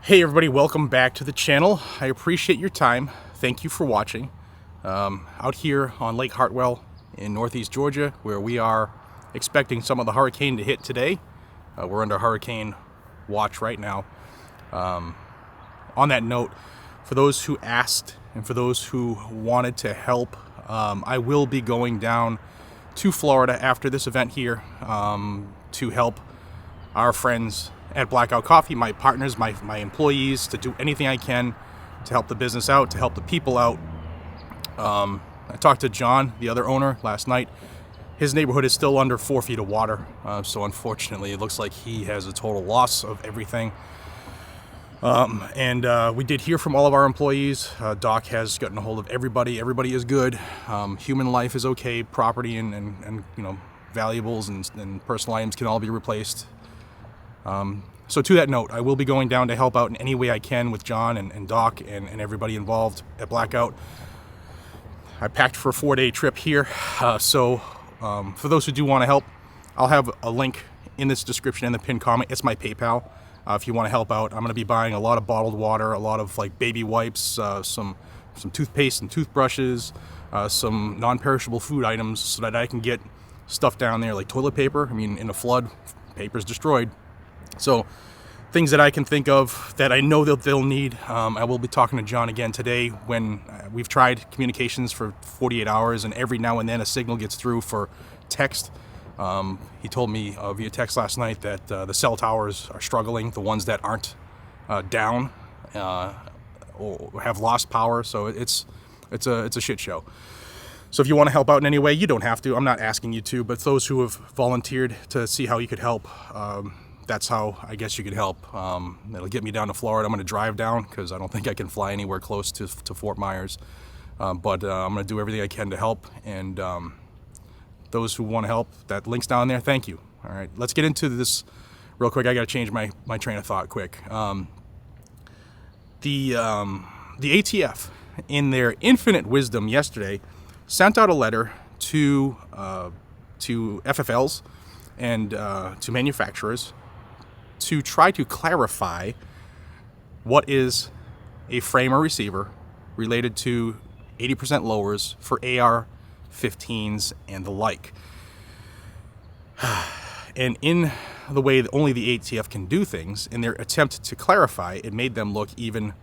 Hey everybody, welcome back to the channel. I appreciate your time. Thank you for watching. Out here on Lake Hartwell in northeast Georgia, where we are expecting some of the hurricane to hit today. We're under hurricane watch right now. On that note, for those who asked and for those who wanted to help, I will be going down to Florida after this event here to help our friends at Blackout Coffee, my partners, my employees, to do anything I can to help the business out, to help the people out. I talked to John, the other owner, last night. His neighborhood is still under 4 feet of water, so unfortunately it looks like he has a total loss of everything. We did hear from all of our employees. Doc has gotten a hold of everybody. Everybody is good. Human life is okay. Property and you know, valuables and personal items can all be replaced. So to that note, I will be going down to help out in any way I can with John and Doc and everybody involved at Blackout. I packed for a 4-day trip here, so for those who do want to help, I'll have a link in this description and the pinned comment. It's my PayPal. If you want to help out, I'm going to be buying a lot of bottled water, a lot of like baby wipes, some toothpaste and toothbrushes, some non-perishable food items, so that I can get stuff down there like toilet paper. I mean, in a flood, paper's destroyed. So things that I can think of that I know that they'll need. I will be talking to John again today when we've tried communications for 48 hours and every now and then a signal gets through for text. He told me via text last night that the cell towers are struggling, the ones that aren't down or have lost power. So it's a shit show. So if you want to help out in any way, you don't have to. I'm not asking you to, but those who have volunteered to see how you could help, that's how I guess you could help. It'll get me down to Florida. I'm going to drive down because I don't think I can fly anywhere close to Fort Myers. But I'm going to do everything I can to help. And those who want to help, that link's down there. Thank you. All right, let's get into this real quick. I got to change my train of thought quick. The ATF, in their infinite wisdom yesterday, sent out a letter to FFLs and to manufacturers to try to clarify what is a frame or receiver related to 80% lowers for AR-15s and the like. And in the way that only the ATF can do things, in their attempt to clarify, it made them look even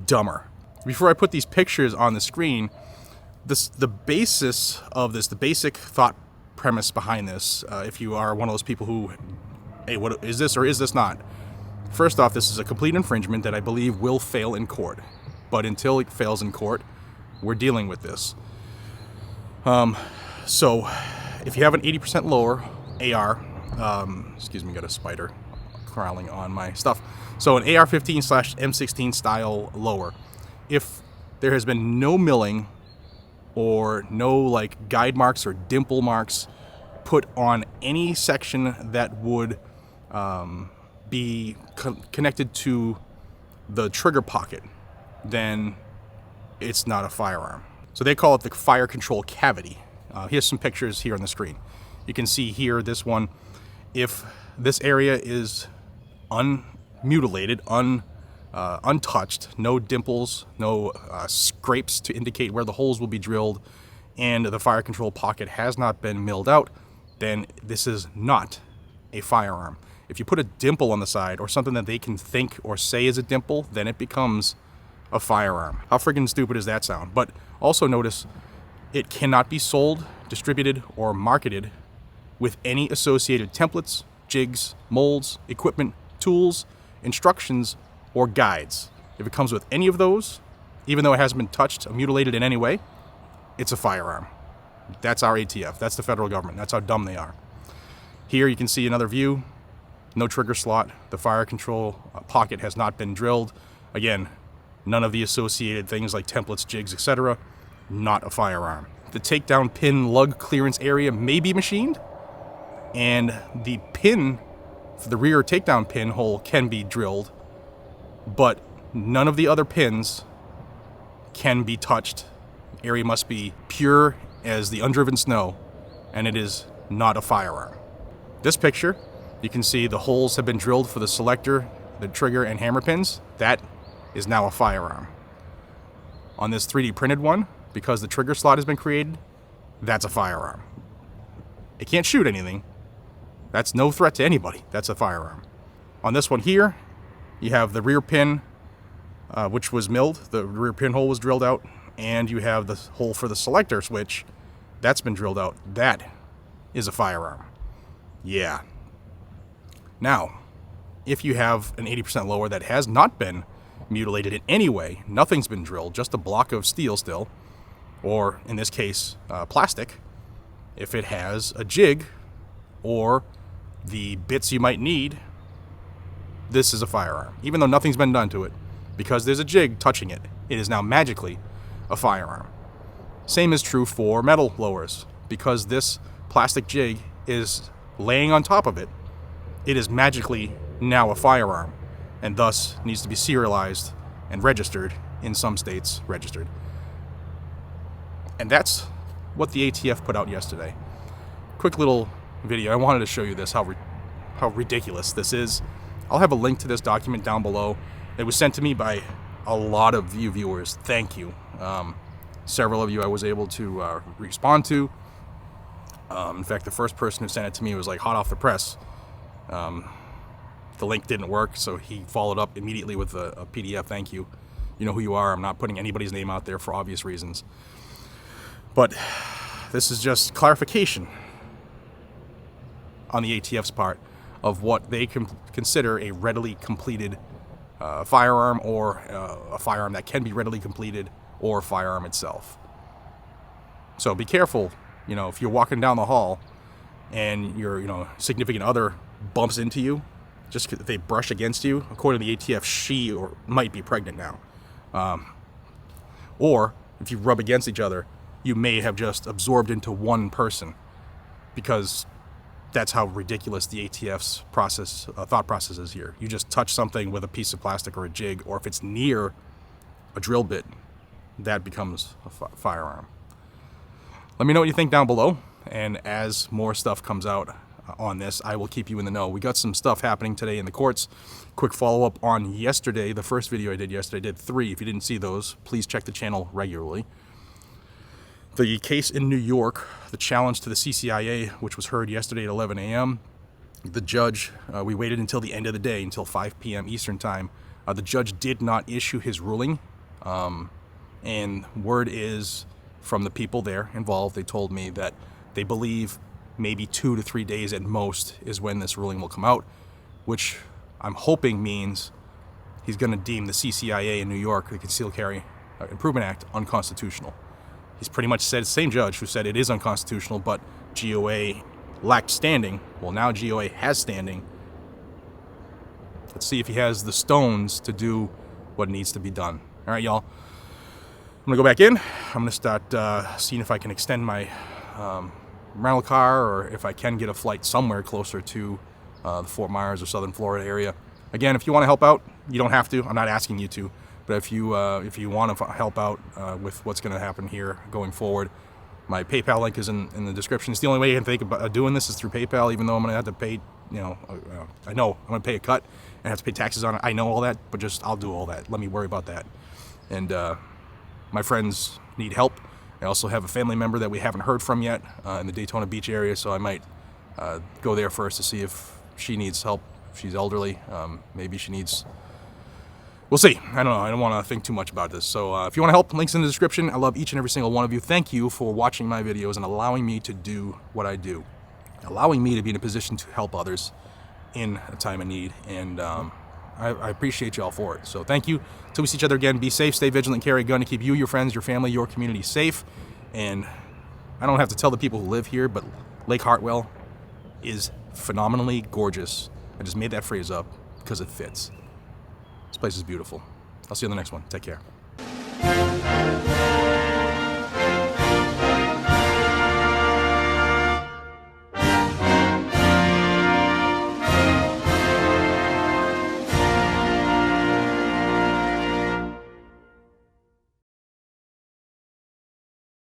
dumber. Before I put these pictures on the screen, the basis of this, the basic thought premise behind this, if you are one of those people who, hey, what is this or is this not? First off, this is a complete infringement that I believe will fail in court. But until it fails in court, we're dealing with this. So if you have an 80% lower AR, excuse me, got a spider crawling on my stuff. So an AR-15/M16 style lower, if there has been no milling or no like guide marks or dimple marks put on any section that would be connected to the trigger pocket, then it's not a firearm. So they call it the fire control cavity. Here's some pictures here on the screen. You can see here this one. If this area is unmutilated, untouched, no dimples, no scrapes to indicate where the holes will be drilled, and the fire control pocket has not been milled out, then this is not a firearm. If you put a dimple on the side or something that they can think or say is a dimple, then it becomes a firearm. How friggin' stupid does that sound? But also notice it cannot be sold, distributed, or marketed with any associated templates, jigs, molds, equipment, tools, instructions, or guides. If it comes with any of those, even though it hasn't been touched or mutilated in any way, it's a firearm. That's our ATF. That's the federal government. That's how dumb they are. Here you can see another view. No trigger slot. The fire control pocket has not been drilled. Again, none of the associated things like templates, jigs, etc. Not a firearm. The takedown pin lug clearance area may be machined, and the pin for the rear takedown pin hole can be drilled, but none of the other pins can be touched. The area must be pure as the undriven snow, and it is not a firearm. This picture, you can see the holes have been drilled for the selector, the trigger and hammer pins, that is now a firearm. On this 3D printed one, because the trigger slot has been created, that's a firearm. It can't shoot anything. That's no threat to anybody. That's a firearm. On this one here, you have the rear pin, which was milled. The rear pinhole was drilled out, and you have the hole for the selector switch. That's been drilled out. That is a firearm. Yeah. Now, if you have an 80% lower that has not been mutilated in any way, nothing's been drilled, just a block of steel still, or in this case, plastic, if it has a jig or the bits you might need, this is a firearm. Even though nothing's been done to it, because there's a jig touching it, it is now magically a firearm. Same is true for metal lowers. Because this plastic jig is laying on top of it, it is magically now a firearm, and thus needs to be serialized and registered, in some states registered. And that's what the ATF put out yesterday. Quick little video. I wanted to show you this, how ridiculous this is. I'll have a link to this document down below. It was sent to me by a lot of you viewers. Thank you. Several of you I was able to respond to. In fact, the first person who sent it to me was like hot off the press. The link didn't work, so he followed up immediately with a PDF. Thank you. You know who you are. I'm not putting anybody's name out there for obvious reasons. But this is just clarification on the ATF's part of what they can consider a readily completed firearm, or a firearm that can be readily completed, or a firearm itself. So be careful, if you're walking down the hall and your significant other bumps into you, just if they brush against you, according to the ATF, she or might be pregnant now. Or if you rub against each other, you may have just absorbed into one person, because that's how ridiculous the ATF's thought process is here. You just touch something with a piece of plastic or a jig, or if it's near a drill bit, that becomes a firearm. Let me know what you think down below, and as more stuff comes out on this, I will keep you in the know. We got some stuff happening today in the courts. Quick follow-up on yesterday, the first video I did yesterday. I did 3. If you didn't see those, please check the channel regularly. The case in New York, the challenge to the CCIA, which was heard yesterday at 11 a.m. The judge, we waited until the end of the day, until 5 p.m. Eastern time. The judge did not issue his ruling. And word is from the people there involved, they told me that they believe maybe 2 to 3 days at most is when this ruling will come out, which I'm hoping means he's going to deem the CCIA in New York, the Concealed Carry Improvement Act, unconstitutional. He's pretty much said, same judge who said it is unconstitutional, but GOA lacked standing. Well, now GOA has standing. Let's see if he has the stones to do what needs to be done. All right, y'all. I'm going to go back in. I'm going to start seeing if I can extend my rental car, or if I can get a flight somewhere closer to the Fort Myers or Southern Florida area. Again, if you want to help out, you don't have to. I'm not asking you to. But if you want to help out with what's going to happen here going forward, my PayPal link is in the description. It's the only way you can think about doing this is through PayPal, even though I'm going to have to pay, I know I'm going to pay a cut and have to pay taxes on it. I know all that, but I'll do all that. Let me worry about that. And my friends need help. I also have a family member that we haven't heard from yet in the Daytona Beach area, so I might go there first to see if she needs help. If she's elderly, maybe she needs... We'll see. I don't know. I don't want to think too much about this. So if you want to help, links in the description. I love each and every single one of you. Thank you for watching my videos and allowing me to do what I do. Allowing me to be in a position to help others in a time of need. And I appreciate you all for it. So thank you. Till we see each other again, be safe, stay vigilant, carry a gun to keep you, your friends, your family, your community safe. And I don't have to tell the people who live here, but Lake Hartwell is phenomenally gorgeous. I just made that phrase up because it fits. This place is beautiful. I'll see you on the next one. Take care.